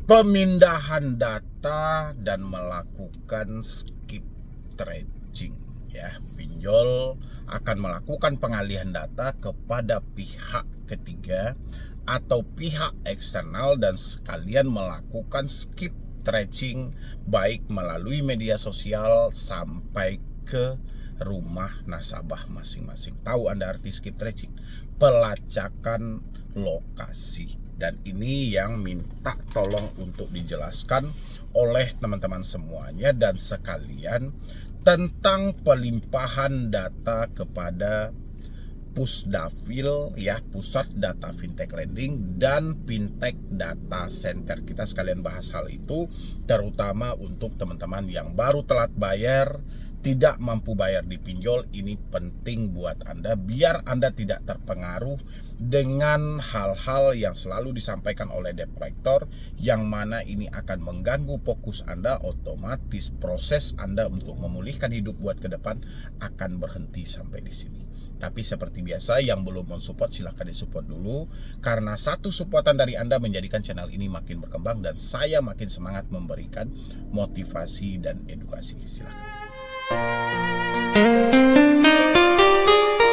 pemindahan data dan melakukan skip tracing ya. Pinjol akan melakukan pengalihan data kepada pihak ketiga atau pihak eksternal dan sekalian melakukan skip tracing baik melalui media sosial sampai ke rumah nasabah masing-masing. Tahu Anda arti skip tracing? Pelacakan lokasi. Dan ini yang minta tolong untuk dijelaskan oleh teman-teman semuanya dan sekalian tentang pelimpahan data kepada Pusdafil ya, Pusat Data Fintech Lending dan Fintech Data Center. Kita sekalian bahas hal itu, terutama untuk teman-teman yang baru telat bayar, tidak mampu bayar di pinjol. Ini penting buat Anda biar Anda tidak terpengaruh dengan hal-hal yang selalu disampaikan oleh debt collector, yang mana ini akan mengganggu fokus Anda. Otomatis proses Anda untuk memulihkan hidup buat ke depan akan berhenti sampai di sini. Tapi seperti biasa, yang belum mensupport silahkan disupport dulu, karena satu supportan dari Anda menjadikan channel ini makin berkembang dan saya makin semangat memberikan motivasi dan edukasi. Silahkan.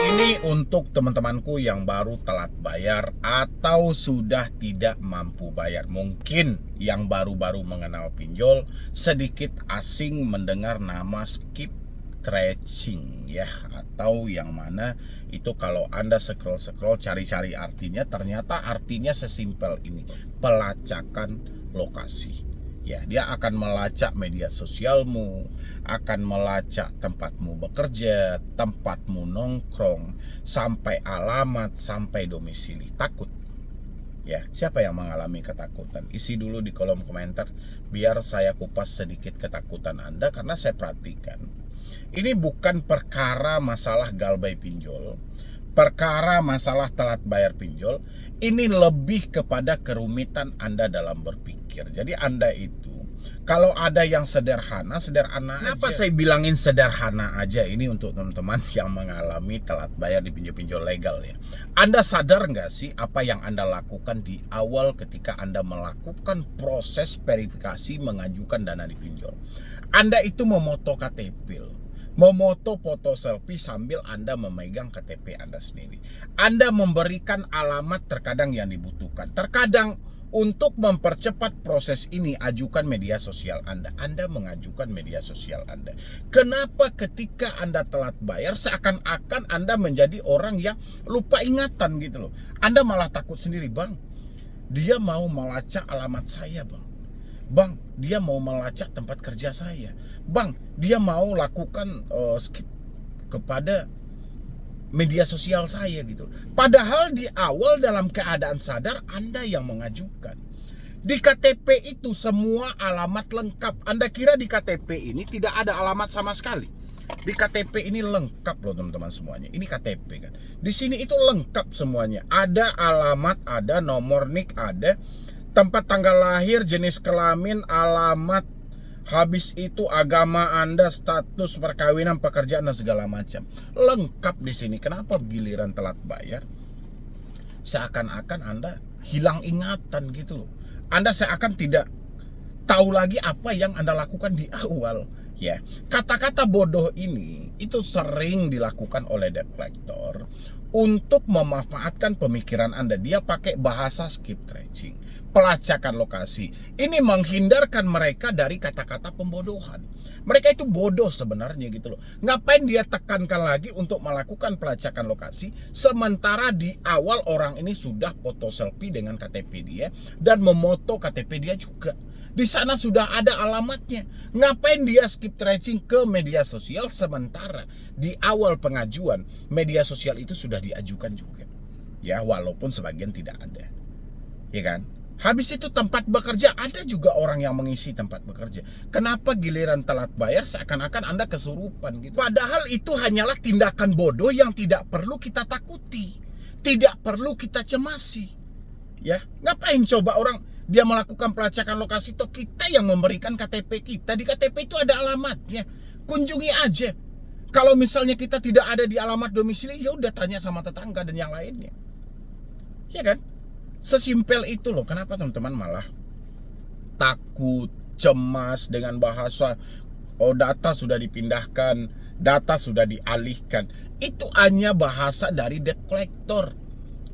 Ini untuk teman-temanku yang baru telat bayar atau sudah tidak mampu bayar. Mungkin yang baru-baru mengenal pinjol sedikit asing mendengar nama skip tracing ya, atau yang mana itu kalau Anda scroll cari-cari artinya, ternyata artinya sesimpel ini, pelacakan lokasi. Ya, dia akan melacak media sosialmu, akan melacak tempatmu bekerja, tempatmu nongkrong, sampai alamat, sampai domisili. Takut? Ya, siapa yang mengalami ketakutan? Isi dulu di kolom komentar biar saya kupas sedikit ketakutan Anda, karena saya perhatikan ini bukan perkara masalah galbay pinjol, perkara masalah telat bayar pinjol. Ini lebih kepada kerumitan Anda dalam berpikir. Jadi Anda itu kalau ada yang sederhana Kenapa aja saya bilangin sederhana aja? Ini untuk teman-teman yang mengalami telat bayar di pinjol-pinjol legal ya. Anda sadar nggak sih apa yang Anda lakukan di awal ketika Anda melakukan proses verifikasi mengajukan dana di pinjol? Anda itu memoto KTP, memoto foto selfie sambil Anda memegang KTP Anda sendiri. Anda memberikan alamat terkadang yang dibutuhkan. Terkadang untuk mempercepat proses ini, ajukan media sosial Anda. Anda mengajukan media sosial Anda. Kenapa ketika Anda telat bayar seakan-akan Anda menjadi orang yang lupa ingatan gitu loh. Anda malah takut sendiri, Bang, dia mau melacak alamat saya, Bang. Bang, dia mau melacak tempat kerja saya. Bang, dia mau lakukan skip kepada media sosial saya gitu. Padahal di awal dalam keadaan sadar Anda yang mengajukan. Di KTP itu semua alamat lengkap. Anda kira di KTP ini tidak ada alamat sama sekali? Di KTP ini lengkap loh teman-teman semuanya. Ini KTP kan. Di sini itu lengkap semuanya. Ada alamat, ada nomor NIK, ada tempat tanggal lahir, jenis kelamin, alamat, habis itu agama Anda, status perkawinan, pekerjaan dan segala macam. Lengkap di sini. Kenapa giliran telat bayar seakan-akan Anda hilang ingatan gitu loh. Anda seakan tidak tahu lagi apa yang Anda lakukan di awal. Ya, kata-kata bodoh ini itu sering dilakukan oleh debt collector untuk memanfaatkan pemikiran Anda. Dia pakai bahasa skip tracing, pelacakan lokasi. Ini menghindarkan mereka dari kata-kata pembodohan. Mereka itu bodoh sebenarnya gitu loh. Ngapain dia tekankan lagi untuk melakukan pelacakan lokasi, sementara di awal orang ini sudah foto selfie dengan KTP dia dan memoto KTP dia juga. Di sana sudah ada alamatnya. Ngapain dia skip tracing ke media sosial, sementara di awal pengajuan media sosial itu sudah diajukan juga. Ya, walaupun sebagian tidak ada. Ya kan? Habis itu tempat bekerja, ada juga orang yang mengisi tempat bekerja. Kenapa giliran telat bayar seakan-akan Anda kesurupan gitu? Padahal itu hanyalah tindakan bodoh yang tidak perlu kita takuti, tidak perlu kita cemasi. Ya, ngapain coba orang dia melakukan pelacakan lokasi, toh kita yang memberikan KTP kita. Di KTP itu ada alamatnya. Kunjungi aja. Kalau misalnya kita tidak ada di alamat domisili, ya udah tanya sama tetangga dan yang lainnya. Ya kan? Sesimpel itu loh. Kenapa teman-teman malah takut, cemas dengan bahasa oh data sudah dipindahkan, data sudah dialihkan. Itu hanya bahasa dari debt collector,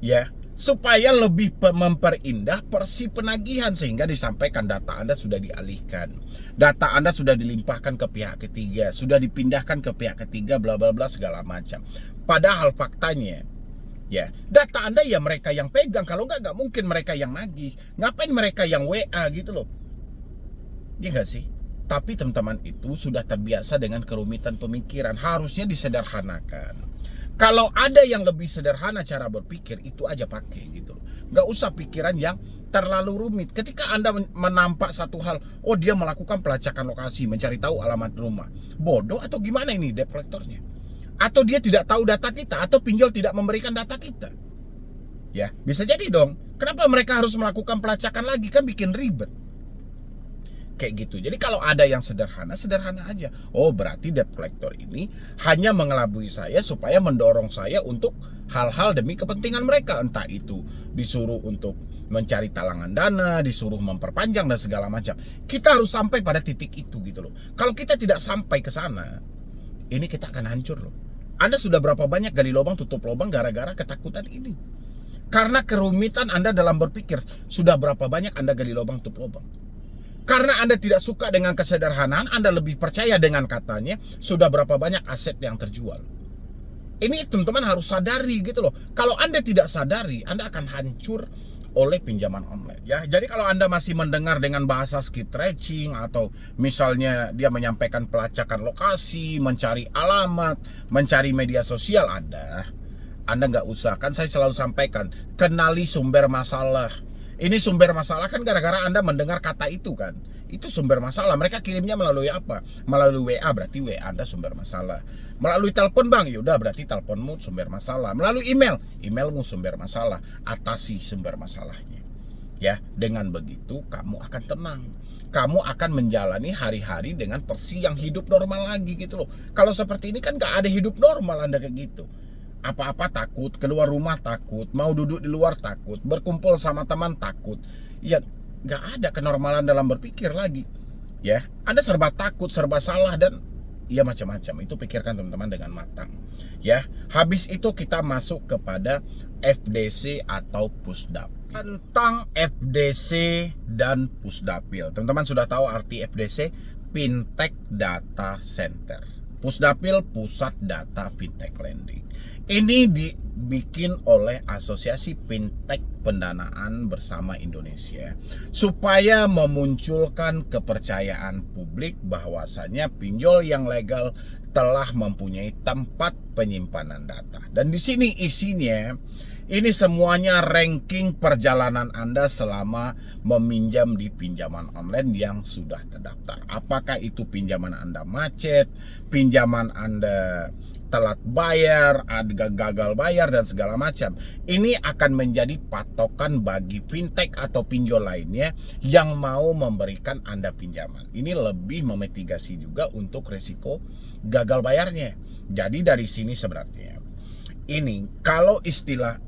ya, supaya lebih memperindah porsi penagihan, sehingga disampaikan data Anda sudah dialihkan, data Anda sudah dilimpahkan ke pihak ketiga, sudah dipindahkan ke pihak ketiga, bla bla bla segala macam. Padahal faktanya, ya, data Anda ya mereka yang pegang. Kalau nggak mungkin mereka yang nagih. Ngapain mereka yang WA gitu loh? Ya nggak sih? Tapi teman-teman itu sudah terbiasa dengan kerumitan pemikiran. Harusnya disederhanakan. Kalau ada yang lebih sederhana cara berpikir, itu aja pakai gitu loh. Nggak usah pikiran yang terlalu rumit. Ketika Anda menampak satu hal, oh dia melakukan pelacakan lokasi, mencari tahu alamat rumah. Bodoh atau gimana ini debt collectornya? Atau dia tidak tahu data kita, atau pinjol tidak memberikan data kita. Ya, bisa jadi dong. Kenapa mereka harus melakukan pelacakan lagi? Kan bikin ribet. Kayak gitu. Jadi kalau ada yang sederhana, sederhana aja. Oh, berarti debt collector ini hanya mengelabui saya supaya mendorong saya untuk hal-hal demi kepentingan mereka. Entah itu disuruh untuk mencari talangan dana, disuruh memperpanjang dan segala macam. Kita harus sampai pada titik itu gitu loh. Kalau kita tidak sampai ke sana, ini kita akan hancur loh. Anda sudah berapa banyak gali lubang tutup lubang gara-gara ketakutan ini? Karena kerumitan Anda dalam berpikir, sudah berapa banyak Anda gali lubang tutup lubang? Karena Anda tidak suka dengan kesederhanaan, Anda lebih percaya dengan katanya, sudah berapa banyak aset yang terjual. Ini teman-teman harus sadari gitu loh. Kalau Anda tidak sadari, Anda akan hancur oleh pinjaman online, ya. Jadi kalau Anda masih mendengar dengan bahasa skip tracing, atau misalnya dia menyampaikan pelacakan lokasi, mencari alamat, mencari media sosial, Anda nggak usah. Kan saya selalu sampaikan, kenali sumber masalah. Ini sumber masalah kan gara-gara Anda mendengar kata itu kan. Itu sumber masalah. Mereka kirimnya melalui apa? Melalui WA, berarti WA Anda sumber masalah. Melalui telepon bang, yaudah berarti teleponmu sumber masalah. Melalui email, emailmu sumber masalah. Atasi sumber masalahnya. Ya, dengan begitu kamu akan tenang. Kamu akan menjalani hari-hari dengan porsi yang hidup normal lagi gitu loh. Kalau seperti ini kan gak ada hidup normal Anda kayak gitu. Apa-apa takut, keluar rumah takut, mau duduk di luar takut, berkumpul sama teman takut. Ya gak ada kenormalan dalam berpikir lagi. Ya, Anda serba takut, serba salah, dan ya macam-macam. Itu pikirkan teman-teman dengan matang. Ya, habis itu kita masuk kepada FDC atau Pusdap. Tentang FDC dan Pusdapil, teman-teman sudah tahu arti FDC, Fintech Data Center. Pusdapil, Pusat Data Fintech Lending. Ini dibikin oleh Asosiasi Fintech Pendanaan Bersama Indonesia supaya memunculkan kepercayaan publik bahwasanya pinjol yang legal telah mempunyai tempat penyimpanan data. Dan di sini isinya ini semuanya ranking perjalanan Anda selama meminjam di pinjaman online yang sudah terdaftar. Apakah itu pinjaman Anda macet, pinjaman Anda telat bayar, ada gagal bayar, dan segala macam. Ini akan menjadi patokan bagi fintech atau pinjol lainnya yang mau memberikan Anda pinjaman. Ini lebih memitigasi juga untuk risiko gagal bayarnya. Jadi dari sini sebenarnya, ini kalau istilah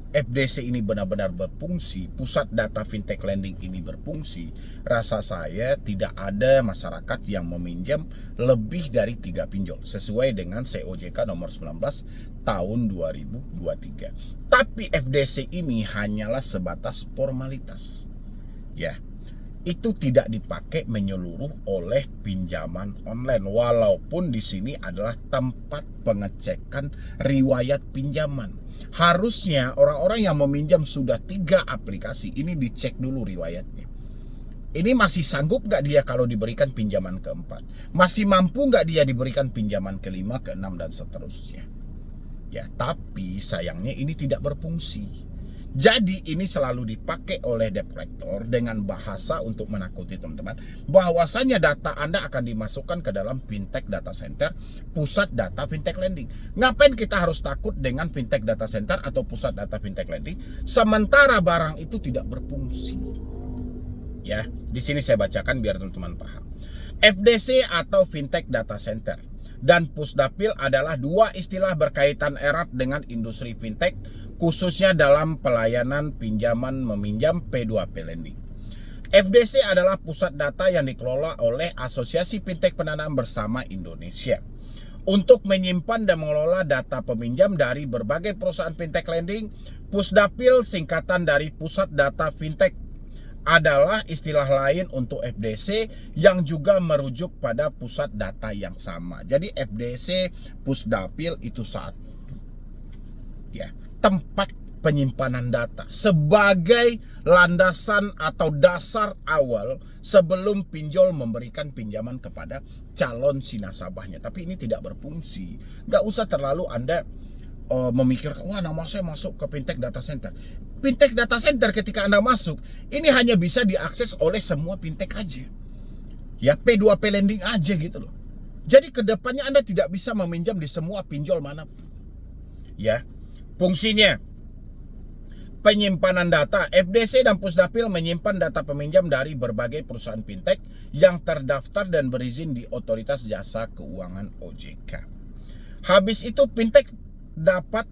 FDC ini benar-benar berfungsi, Pusat Data Fintech Lending ini berfungsi, rasa saya tidak ada masyarakat yang meminjam lebih dari 3 pinjol sesuai dengan COJK nomor 19 tahun 2023. Tapi FDC ini hanyalah sebatas formalitas. Ya, itu tidak dipakai menyeluruh oleh pinjaman online, walaupun di sini adalah tempat pengecekan riwayat pinjaman. Harusnya orang-orang yang meminjam sudah 3 aplikasi ini dicek dulu riwayatnya. Ini masih sanggup gak dia kalau diberikan pinjaman keempat? Masih mampu gak dia diberikan pinjaman kelima, keenam, dan seterusnya? Ya, tapi sayangnya ini tidak berfungsi. Jadi ini selalu dipakai oleh debt collector dengan bahasa untuk menakuti teman-teman bahwasanya data Anda akan dimasukkan ke dalam Fintech Data Center, Pusat Data Fintech Lending. Ngapain kita harus takut dengan Fintech Data Center atau Pusat Data Fintech Lending sementara barang itu tidak berfungsi? Ya, di sini saya bacakan biar teman-teman paham. FDC atau Fintech Data Center dan Pusdapil adalah 2 istilah berkaitan erat dengan industri fintech, khususnya dalam pelayanan pinjaman meminjam P2P lending. FDC adalah pusat data yang dikelola oleh Asosiasi Fintech Pendanaan Bersama Indonesia untuk menyimpan dan mengelola data peminjam dari berbagai perusahaan fintech lending. Pusdapil, singkatan dari Pusat Data Fintech, adalah istilah lain untuk FDC yang juga merujuk pada pusat data yang sama. Jadi FDC, Pusdapil itu satu. Ya, tempat penyimpanan data sebagai landasan atau dasar awal sebelum pinjol memberikan pinjaman kepada calon si nasabahnya. Tapi ini tidak berfungsi. Nggak usah terlalu Anda memikirkan, wah nama saya masuk ke fintech data center. Fintech data center ketika Anda masuk, ini hanya bisa diakses oleh semua fintech aja. Ya, P2P lending aja gitu loh. Jadi kedepannya Anda tidak bisa meminjam di semua pinjol manapun. Ya, fungsinya penyimpanan data. FDC dan Pusdapil menyimpan data peminjam dari berbagai perusahaan fintech yang terdaftar dan berizin di Otoritas Jasa Keuangan OJK. Habis itu fintech dapat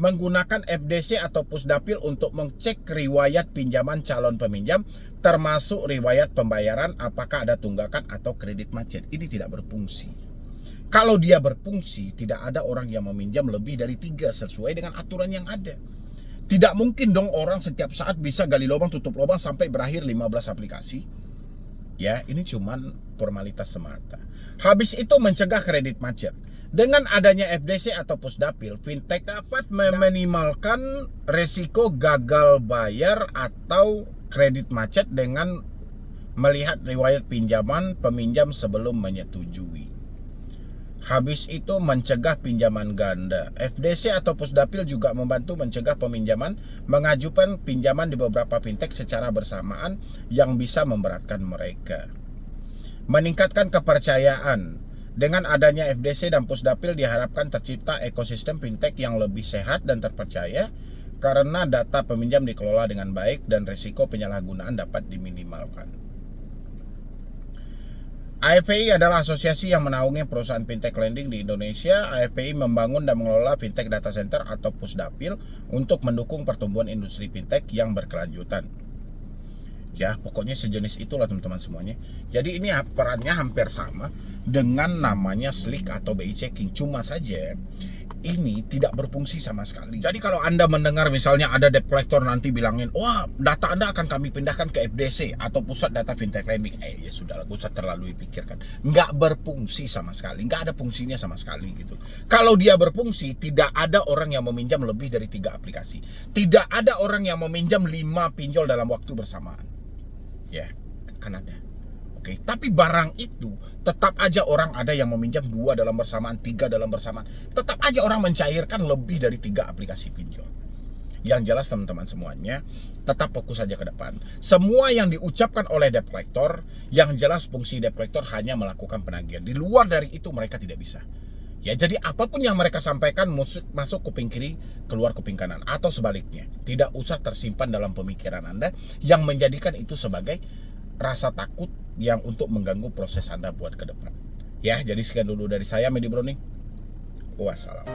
menggunakan FDC atau Pusdapil untuk mengecek riwayat pinjaman calon peminjam, termasuk riwayat pembayaran, apakah ada tunggakan atau kredit macet. Ini tidak berfungsi. Kalau dia berfungsi, tidak ada orang yang meminjam lebih dari 3 sesuai dengan aturan yang ada. Tidak mungkin dong orang setiap saat bisa gali lubang tutup lubang sampai berakhir 15 aplikasi. Ya, ini cuman formalitas semata. Habis itu mencegah kredit macet. Dengan adanya FDC atau Pusdapil, fintech dapat meminimalkan resiko gagal bayar atau kredit macet dengan melihat riwayat pinjaman peminjam sebelum menyetujui. Habis itu mencegah pinjaman ganda. FDC atau Pusdapil juga membantu mencegah peminjaman mengajukan pinjaman di beberapa fintech secara bersamaan yang bisa memberatkan mereka. Meningkatkan kepercayaan. Dengan adanya FDC dan Pusdapil diharapkan tercipta ekosistem fintech yang lebih sehat dan terpercaya karena data peminjam dikelola dengan baik dan risiko penyalahgunaan dapat diminimalkan. AFPI adalah asosiasi yang menaungi perusahaan fintech lending di Indonesia. AFPI membangun dan mengelola fintech data center atau Pusdapil untuk mendukung pertumbuhan industri fintech yang berkelanjutan. Ya, pokoknya sejenis itulah teman-teman semuanya. Jadi ini perannya hampir sama dengan namanya Slick atau BI Checking. Cuma saja ini tidak berfungsi sama sekali. Jadi kalau Anda mendengar misalnya ada debt collector nanti bilangin, wah data Anda akan kami pindahkan ke FDC atau Pusat Data Fintech Lending. Ya sudah, gak usah terlalu dipikirkan. Nggak berfungsi sama sekali. Nggak ada fungsinya sama sekali gitu. Kalau dia berfungsi, tidak ada orang yang meminjam lebih dari 3 aplikasi. Tidak ada orang yang meminjam 5 pinjol dalam waktu bersamaan. Ya, kan ada. Oke, tapi barang itu tetap aja orang ada yang meminjam 2 dalam bersamaan, 3 dalam bersamaan. Tetap aja orang mencairkan lebih dari 3 aplikasi pinjol. Yang jelas teman-teman semuanya, tetap fokus saja ke depan. Semua yang diucapkan oleh debt collector, yang jelas fungsi debt collector hanya melakukan penagihan. Di luar dari itu mereka tidak bisa. Ya, jadi apapun yang mereka sampaikan masuk kuping kiri, keluar kuping kanan, atau sebaliknya. Tidak usah tersimpan dalam pemikiran Anda yang menjadikan itu sebagai rasa takut yang untuk mengganggu proses Anda buat ke depan. Ya, jadi sekian dulu dari saya, Medi Browning. Wassalam.